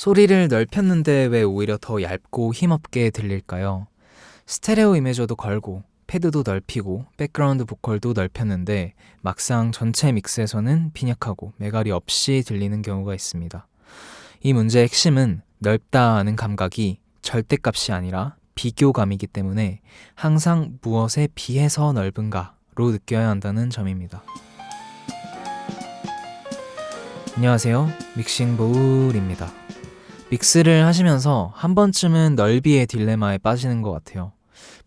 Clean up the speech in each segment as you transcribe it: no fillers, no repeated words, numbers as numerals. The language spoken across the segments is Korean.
소리를 넓혔는데 왜 오히려 더 얇고 힘없게 들릴까요? 스테레오 이미저도 걸고 패드도 넓히고 백그라운드 보컬도 넓혔는데 막상 전체 믹스에서는 빈약하고 매갈이 없이 들리는 경우가 있습니다. 이 문제의 핵심은 넓다는 감각이 절대값이 아니라 비교감이기 때문에 항상 무엇에 비해서 넓은가로 느껴야 한다는 점입니다. 안녕하세요. 믹싱볼입니다. 믹스를 하시면서 한 번쯤은 넓이의 딜레마에 빠지는 것 같아요.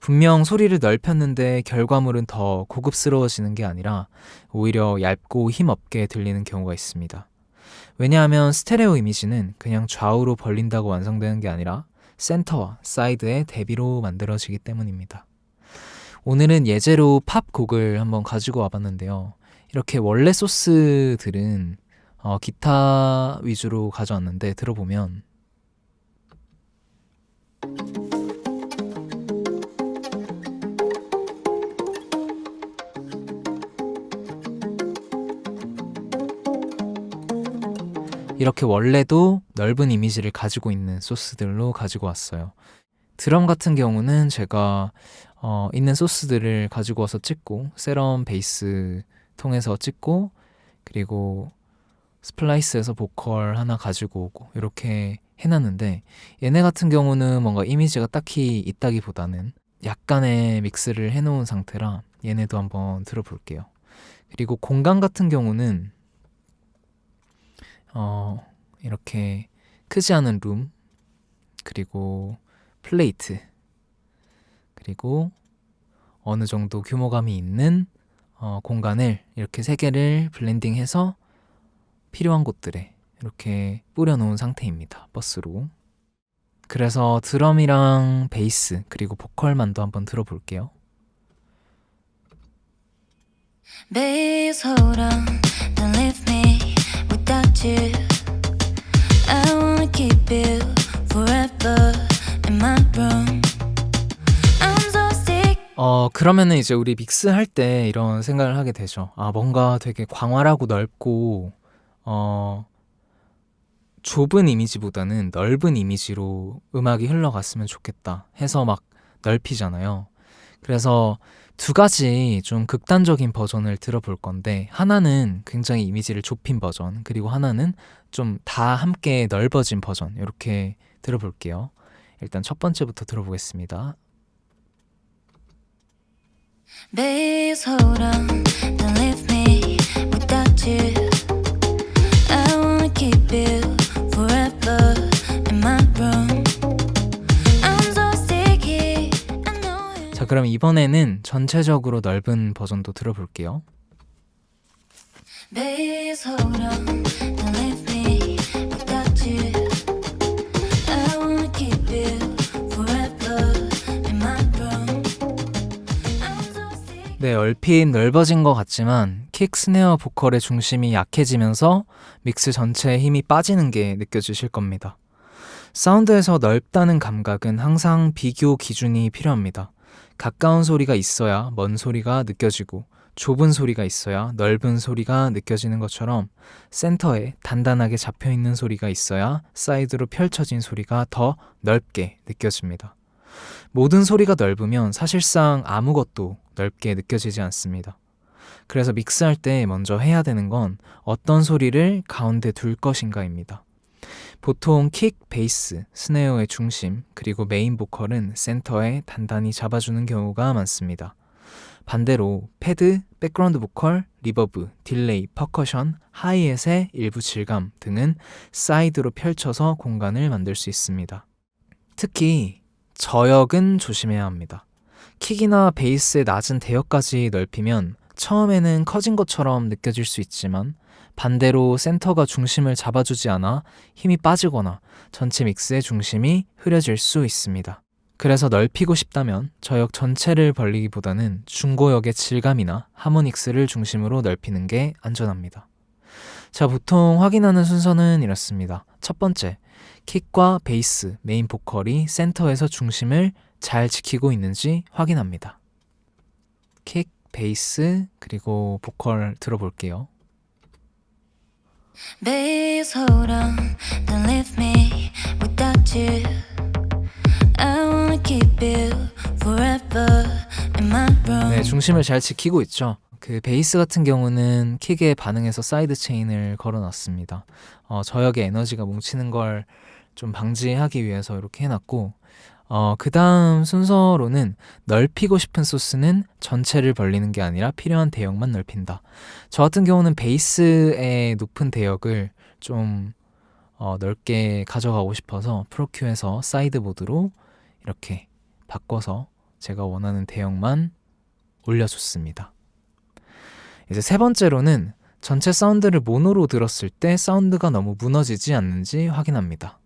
분명 소리를 넓혔는데 결과물은 더 고급스러워지는 게 아니라 오히려 얇고 힘없게 들리는 경우가 있습니다. 왜냐하면 스테레오 이미지는 그냥 좌우로 벌린다고 완성되는 게 아니라 센터와 사이드의 대비로 만들어지기 때문입니다. 오늘은 예제로 팝 곡을 한번 가지고 와봤는데요. 이렇게 원래 소스들은 기타 위주로 가져왔는데 들어보면 이렇게 원래도 넓은 이미지를 가지고 있는 소스들로 가지고 왔어요. 드럼 같은 경우는 제가 있는 소스들을 가지고 와서 찍고 세럼 베이스 통해서 찍고 그리고 스플라이스해서 보컬 하나 가지고 오고 이렇게 해놨는데 얘네 같은 경우는 뭔가 이미지가 딱히 있다기보다는 약간의 믹스를 해놓은 상태라 얘네도 한번 들어볼게요. 그리고 공간 같은 경우는 이렇게 크지 않은 룸 그리고 플레이트 그리고 어느 정도 규모감이 있는 공간을 이렇게 세 개를 블렌딩해서 필요한 곳들에 이렇게 뿌려놓은 상태입니다. 버스로. 그래서 드럼이랑 베이스 그리고 보컬만도 한번 들어볼게요. Babe, hold on, don't leave me without you. I wanna keep you forever in my room. I'm so sick. 그러면은 이제 우리 믹스할 때 이런 생각을 하게 되죠. 뭔가 되게 광활하고 넓고 좁은 이미지보다는 넓은 이미지로 음악이 흘러갔으면 좋겠다 해서 막 넓히잖아요. 그래서 두 가지 좀 극단적인 버전을 들어볼 건데 하나는 굉장히 이미지를 좁힌 버전 그리고 하나는 좀 다 함께 넓어진 버전 이렇게 들어볼게요. 일단 첫 번째부터 들어보겠습니다. Babe, hold on, don't leave me without you. I wanna keep you forever in my room. I'm so sticky, I know it. 자, 그럼 이번에는 전체적으로 넓은 버전도 들어볼게요. Babe, hold on, don't leave me without you. I wanna keep you forever in my room. I'm so sticky. 네, 얼핏 넓어진 것 같지만 킥, 스네어, 보컬의 중심이 약해지면서 믹스 전체에 힘이 빠지는 게 느껴지실 겁니다. 사운드에서 넓다는 감각은 항상 비교 기준이 필요합니다. 가까운 소리가 있어야 먼 소리가 느껴지고 좁은 소리가 있어야 넓은 소리가 느껴지는 것처럼 센터에 단단하게 잡혀있는 소리가 있어야 사이드로 펼쳐진 소리가 더 넓게 느껴집니다. 모든 소리가 넓으면 사실상 아무것도 넓게 느껴지지 않습니다. 그래서 믹스할 때 먼저 해야 되는 건 어떤 소리를 가운데 둘 것인가입니다. 보통 킥, 베이스, 스네어의 중심, 그리고 메인 보컬은 센터에 단단히 잡아주는 경우가 많습니다. 반대로 패드, 백그라운드 보컬, 리버브, 딜레이, 퍼커션, 하이햇의 일부 질감 등은 사이드로 펼쳐서 공간을 만들 수 있습니다. 특히 저역은 조심해야 합니다. 킥이나 베이스의 낮은 대역까지 넓히면 처음에는 커진 것처럼 느껴질 수 있지만 반대로 센터가 중심을 잡아주지 않아 힘이 빠지거나 전체 믹스의 중심이 흐려질 수 있습니다. 그래서 넓히고 싶다면 저역 전체를 벌리기보다는 중고역의 질감이나 하모닉스를 중심으로 넓히는 게 안전합니다. 자, 보통 확인하는 순서는 이렇습니다. 첫 번째, 킥과 베이스, 메인 보컬이 센터에서 중심을 잘 지키고 있는지 확인합니다. 킥, 베이스, 그리고 보컬 들어볼게요. Babe, hold on, don't leave me 중심을 잘 지키고 있죠. 그 베이스 같은 경우는 킥에 반응해서 사이드 체인을 걸어놨습니다. 저역의 에너지가 뭉치는 걸 좀 방지하기 위해서 이렇게 해놨고, 그 다음 순서로는 넓히고 싶은 소스는 전체를 벌리는 게 아니라 필요한 대역만 넓힌다. 저 같은 경우는 베이스의 높은 대역을 좀 넓게 가져가고 싶어서 프로큐에서 사이드 모드로 이렇게 바꿔서 제가 원하는 대역만 올려줬습니다. 이제 세 번째로는 전체 사운드를 모노로 들었을 때 사운드가 너무 무너지지 않는지 확인합니다.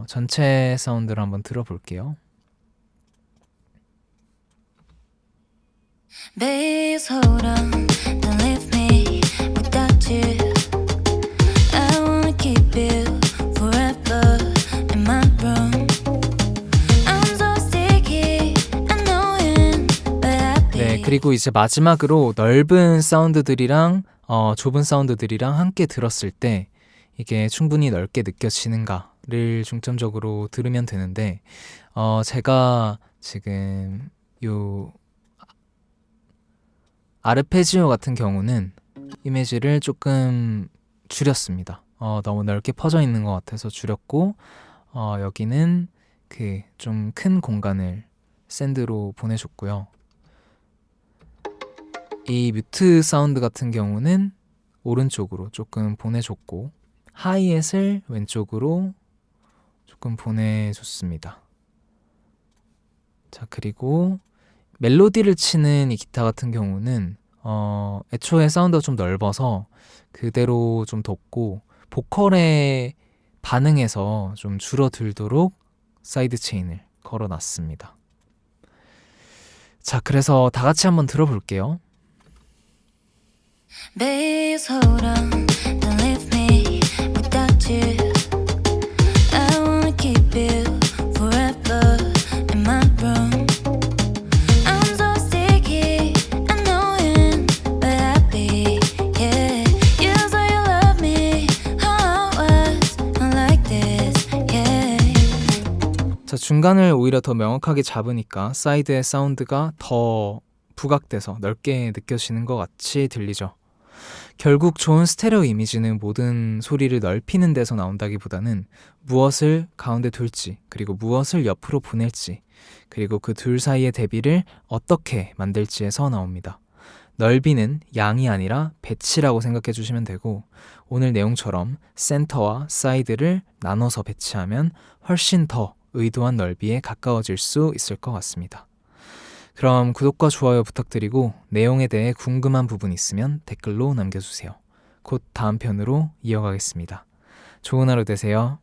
전체 사운드를 한번 들어볼게요. Bass, hold on, don't leave me without you. I wanna keep you forever in my room. I'm so sticky, annoying, but happy. 네, 그리고 이제 마지막으로 넓은 사운드들이랑 좁은 사운드들이랑 함께 들었을 때 이게 충분히 넓게 느껴지는가를 중점적으로 들으면 되는데, 제가 지금 요 아르페지오 같은 경우는 이미지를 조금 줄였습니다. 너무 넓게 퍼져 있는 것 같아서 줄였고, 여기는 그 좀 큰 공간을 샌드로 보내줬고요. 이 뮤트 사운드 같은 경우는 오른쪽으로 조금 보내줬고, 하이햇을 왼쪽으로 조금 보내줬습니다. 자, 그리고 멜로디를 치는 이 기타 같은 경우는 애초에 사운드가 좀 넓어서 그대로 좀 뒀고, 보컬에 반응해서 좀 줄어들도록 사이드 체인을 걸어놨습니다. 자, 그래서 다 같이 한번 들어볼게요. Bass, hold on, don't leave me without you. I wanna keep you forever in my room. I'm so sticky, annoying, but happy, yeah. You say you love me, how I was not like this, yeah. 자, 중간을 오히려 더 명확하게 잡으니까 사이드의 사운드가 더 부각돼서 넓게 느껴지는 것 같이 들리죠. 결국 좋은 스테레오 이미지는 모든 소리를 넓히는 데서 나온다기보다는 무엇을 가운데 둘지, 그리고 무엇을 옆으로 보낼지, 그리고 그 둘 사이의 대비를 어떻게 만들지에서 나옵니다. 넓이는 양이 아니라 배치라고 생각해 주시면 되고, 오늘 내용처럼 센터와 사이드를 나눠서 배치하면 훨씬 더 의도한 넓이에 가까워질 수 있을 것 같습니다. 그럼 구독과 좋아요 부탁드리고, 내용에 대해 궁금한 부분 있으면 댓글로 남겨주세요. 곧 다음 편으로 이어가겠습니다. 좋은 하루 되세요.